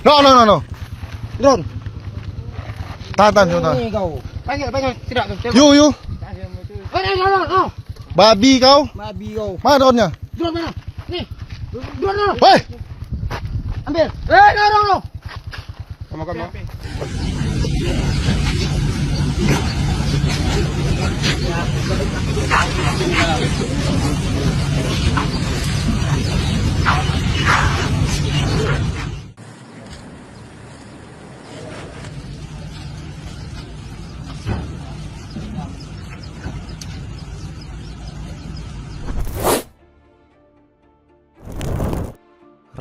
No, no, no, no. Drone. Tahan, tahan. Ini kau. Pegang, tidak. You. No. Babi kau. Babi kau. Mana drone-nya? Drone mana? Nih. Drone. Woi. Ambil. No. Kamu.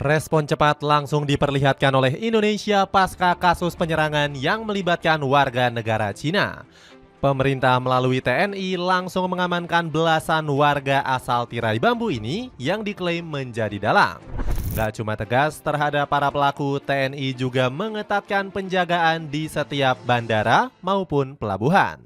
Respon cepat langsung diperlihatkan oleh Indonesia pasca kasus penyerangan yang melibatkan warga negara Cina. Pemerintah melalui TNI langsung mengamankan belasan warga asal tirai bambu ini yang diklaim menjadi dalang. Gak cuma tegas terhadap para pelaku, TNI juga mengetatkan penjagaan di setiap bandara maupun pelabuhan.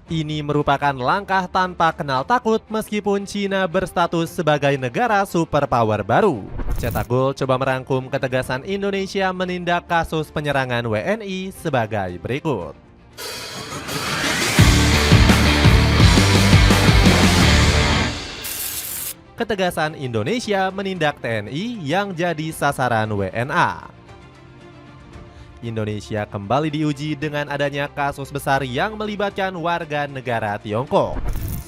Ini merupakan langkah tanpa kenal takut meskipun Cina berstatus sebagai negara superpower baru. Cetak Gol coba merangkum ketegasan Indonesia menindak kasus penyerangan WNI sebagai berikut. Ketegasan Indonesia menindak TNI yang jadi sasaran WNA. Indonesia kembali diuji dengan adanya kasus besar yang melibatkan warga negara Tiongkok.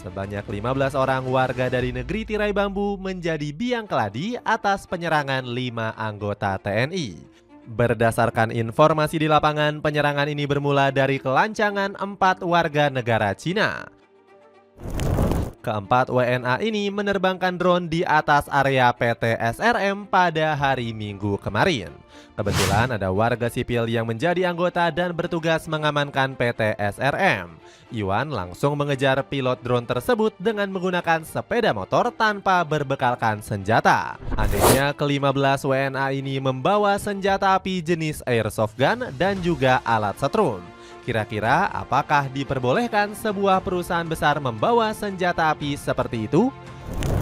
Sebanyak 15 orang warga dari negeri tirai bambu menjadi biang keladi atas penyerangan 5 anggota TNI. Berdasarkan informasi di lapangan, penyerangan ini bermula dari kelancangan 4 warga negara Cina. Keempat WNA ini menerbangkan drone di atas area PT SRM pada hari Minggu kemarin. Kebetulan ada warga sipil yang menjadi anggota dan bertugas mengamankan PT SRM. Iwan langsung mengejar pilot drone tersebut dengan menggunakan sepeda motor tanpa berbekalkan senjata. Anehnya, ke-15 WNA ini membawa senjata api jenis airsoft gun dan juga alat setrum. Kira-kira apakah diperbolehkan sebuah perusahaan besar membawa senjata api seperti itu?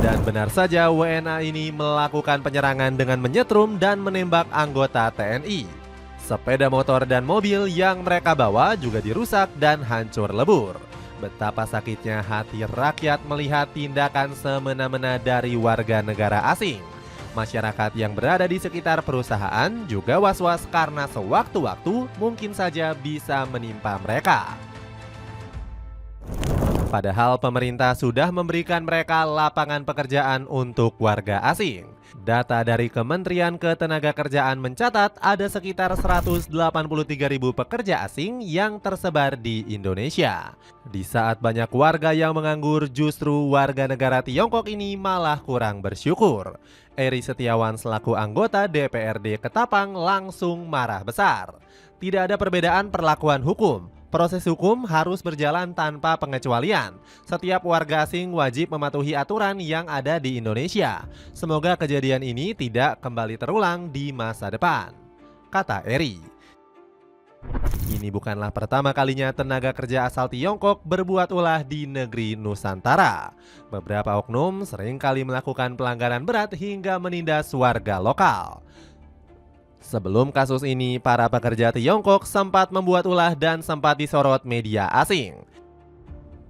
Dan benar saja WNA ini melakukan penyerangan dengan menyetrum dan menembak anggota TNI. Sepeda motor dan mobil yang mereka bawa juga dirusak dan hancur lebur. Betapa sakitnya hati rakyat melihat tindakan semena-mena dari warga negara asing. Masyarakat yang berada di sekitar perusahaan juga was-was karena sewaktu-waktu mungkin saja bisa menimpa mereka. Padahal pemerintah sudah memberikan mereka lapangan pekerjaan untuk warga asing. Data dari Kementerian Ketenagakerjaan mencatat ada sekitar 183.000 pekerja asing yang tersebar di Indonesia. Di saat banyak warga yang menganggur, justru warga negara Tiongkok ini malah kurang bersyukur. Eri Setiawan selaku anggota DPRD Ketapang langsung marah besar. Tidak ada perbedaan perlakuan hukum. Proses hukum harus berjalan tanpa pengecualian. Setiap warga asing wajib mematuhi aturan yang ada di Indonesia. Semoga kejadian ini tidak kembali terulang di masa depan, kata Eri. Ini bukanlah pertama kalinya tenaga kerja asal Tiongkok berbuat ulah di negeri Nusantara. Beberapa oknum seringkali melakukan pelanggaran berat hingga menindas warga lokal. Sebelum kasus ini, para pekerja Tiongkok sempat membuat ulah dan sempat disorot media asing.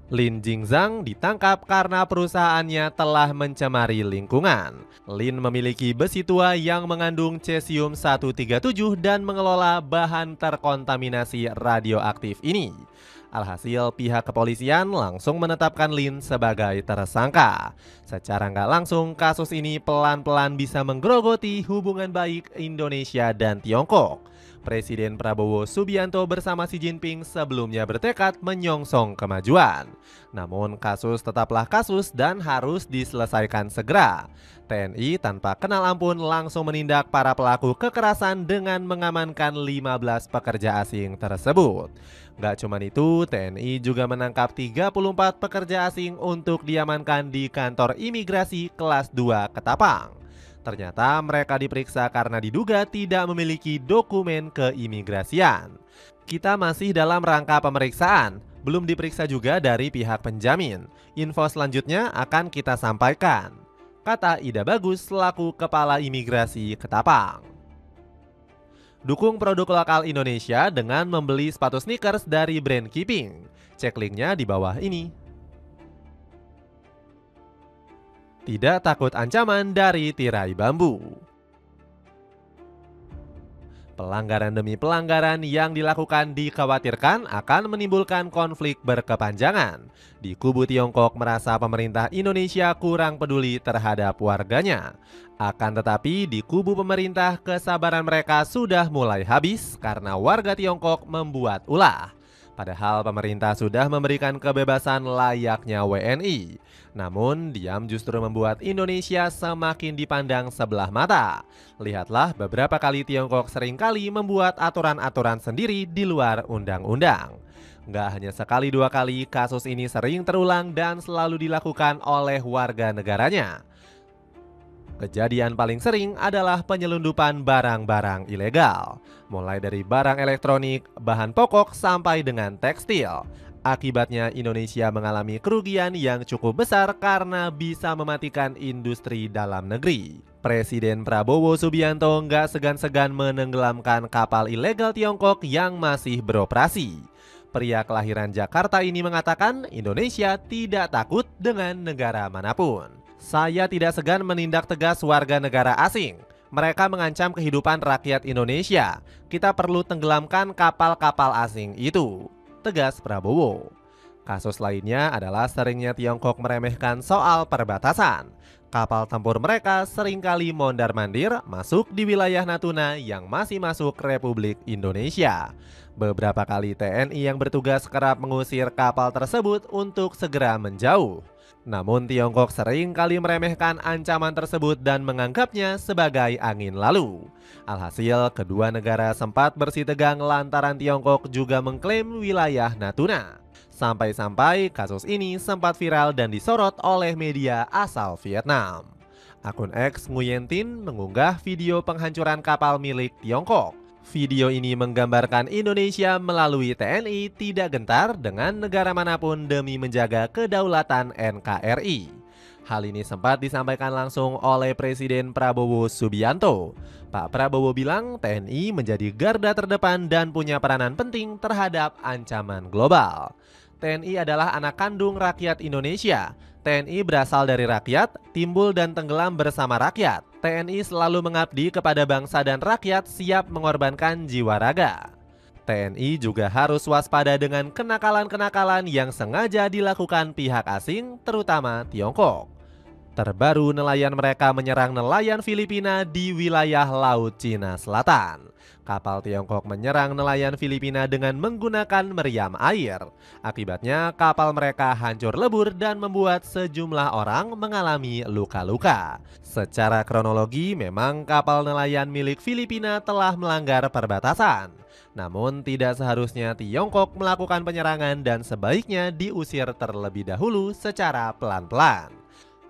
Lin Jingzhang ditangkap karena perusahaannya telah mencemari lingkungan. Lin memiliki besi tua yang mengandung cesium-137 dan mengelola bahan terkontaminasi radioaktif ini. Alhasil pihak kepolisian langsung menetapkan Lin sebagai tersangka. Secara nggak langsung, kasus ini pelan-pelan bisa menggerogoti hubungan baik Indonesia dan Tiongkok. Presiden Prabowo Subianto bersama Xi Jinping sebelumnya bertekad menyongsong kemajuan. Namun kasus tetaplah kasus dan harus diselesaikan segera. TNI tanpa kenal ampun langsung menindak para pelaku kekerasan dengan mengamankan 15 pekerja asing tersebut. Gak cuma itu, TNI juga menangkap 34 pekerja asing untuk diamankan di kantor imigrasi kelas 2 Ketapang. Ternyata mereka diperiksa karena diduga tidak memiliki dokumen keimigrasian. Kita masih dalam rangka pemeriksaan, belum diperiksa juga dari pihak penjamin. Info selanjutnya akan kita sampaikan, kata Ida Bagus selaku Kepala Imigrasi Ketapang. Dukung produk lokal Indonesia dengan membeli sepatu sneakers dari brand Keeping. Cek linknya di bawah ini. Tidak takut ancaman dari tirai bambu. Pelanggaran demi pelanggaran yang dilakukan dikhawatirkan akan menimbulkan konflik berkepanjangan. Di kubu Tiongkok merasa pemerintah Indonesia kurang peduli terhadap warganya. Akan tetapi di kubu pemerintah kesabaran mereka sudah mulai habis karena warga Tiongkok membuat ulah. Padahal pemerintah sudah memberikan kebebasan layaknya WNI. Namun diam justru membuat Indonesia semakin dipandang sebelah mata. Lihatlah beberapa kali Tiongkok seringkali membuat aturan-aturan sendiri di luar undang-undang. Nggak hanya sekali dua kali, kasus ini sering terulang dan selalu dilakukan oleh warga negaranya. Kejadian paling sering adalah penyelundupan barang-barang ilegal, mulai dari barang elektronik, bahan pokok, sampai dengan tekstil. Akibatnya Indonesia mengalami kerugian yang cukup besar karena bisa mematikan industri dalam negeri. Presiden Prabowo Subianto nggak segan-segan menenggelamkan kapal ilegal Tiongkok yang masih beroperasi. Pria kelahiran Jakarta ini mengatakan Indonesia tidak takut dengan negara manapun. Saya tidak segan menindak tegas warga negara asing. Mereka mengancam kehidupan rakyat Indonesia. Kita perlu tenggelamkan kapal-kapal asing itu, tegas Prabowo. Kasus lainnya adalah seringnya Tiongkok meremehkan soal perbatasan. Kapal tempur mereka seringkali mondar-mandir masuk di wilayah Natuna yang masih masuk Republik Indonesia. Beberapa kali TNI yang bertugas kerap mengusir kapal tersebut untuk segera menjauh. Namun Tiongkok sering kali meremehkan ancaman tersebut dan menganggapnya sebagai angin lalu. Alhasil, kedua negara sempat bersitegang lantaran Tiongkok juga mengklaim wilayah Natuna. Sampai-sampai kasus ini sempat viral dan disorot oleh media asal Vietnam. Akun X Nguyen Tin mengunggah video penghancuran kapal milik Tiongkok. Video ini menggambarkan Indonesia melalui TNI tidak gentar dengan negara manapun demi menjaga kedaulatan NKRI. Hal ini sempat disampaikan langsung oleh Presiden Prabowo Subianto. Pak Prabowo bilang TNI menjadi garda terdepan dan punya peranan penting terhadap ancaman global. TNI adalah anak kandung rakyat Indonesia. TNI berasal dari rakyat, timbul dan tenggelam bersama rakyat. TNI selalu mengabdi kepada bangsa dan rakyat, siap mengorbankan jiwa raga. TNI juga harus waspada dengan kenakalan-kenakalan yang sengaja dilakukan pihak asing, terutama Tiongkok. Terbaru, nelayan mereka menyerang nelayan Filipina di wilayah Laut Cina Selatan. Kapal Tiongkok menyerang nelayan Filipina dengan menggunakan meriam air. Akibatnya kapal mereka hancur lebur dan membuat sejumlah orang mengalami luka-luka. Secara kronologi memang kapal nelayan milik Filipina telah melanggar perbatasan. Namun tidak seharusnya Tiongkok melakukan penyerangan dan sebaiknya diusir terlebih dahulu secara pelan-pelan.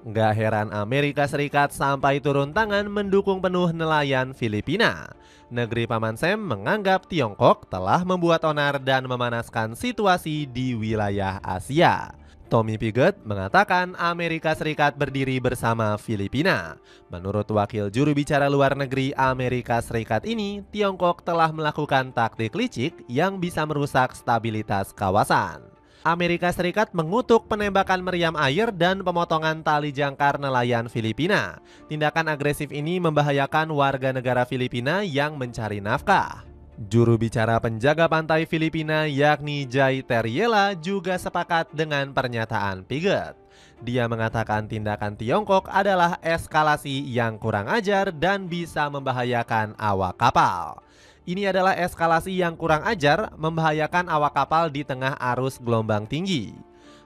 Nggak heran Amerika Serikat sampai turun tangan mendukung penuh nelayan Filipina. Negeri Paman Sam menganggap Tiongkok telah membuat onar dan memanaskan situasi di wilayah Asia. Tommy Pigott mengatakan Amerika Serikat berdiri bersama Filipina. Menurut wakil juru bicara luar negeri Amerika Serikat ini, Tiongkok telah melakukan taktik licik yang bisa merusak stabilitas kawasan. Amerika Serikat mengutuk penembakan meriam air dan pemotongan tali jangkar nelayan Filipina. Tindakan agresif ini membahayakan warga negara Filipina yang mencari nafkah. Juru bicara penjaga pantai Filipina yakni Jay Teriela juga sepakat dengan pernyataan Pigott. Dia mengatakan tindakan Tiongkok adalah eskalasi yang kurang ajar dan bisa membahayakan awak kapal. Ini adalah eskalasi yang kurang ajar, membahayakan awak kapal di tengah arus gelombang tinggi.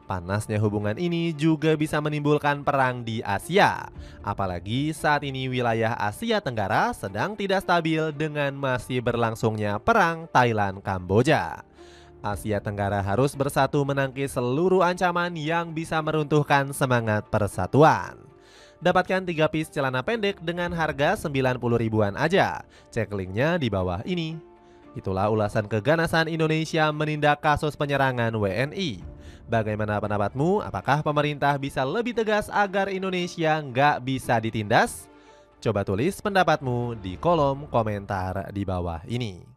Panasnya hubungan ini juga bisa menimbulkan perang di Asia. Apalagi saat ini wilayah Asia Tenggara sedang tidak stabil dengan masih berlangsungnya perang Thailand-Kamboja. Asia Tenggara harus bersatu menangkis seluruh ancaman yang bisa meruntuhkan semangat persatuan. Dapatkan 3 piece celana pendek dengan harga 90 ribuan aja. Cek linknya di bawah ini. Itulah ulasan keganasan Indonesia menindak kasus penyerangan WNI. Bagaimana pendapatmu? Apakah pemerintah bisa lebih tegas agar Indonesia nggak bisa ditindas? Coba tulis pendapatmu di kolom komentar di bawah ini.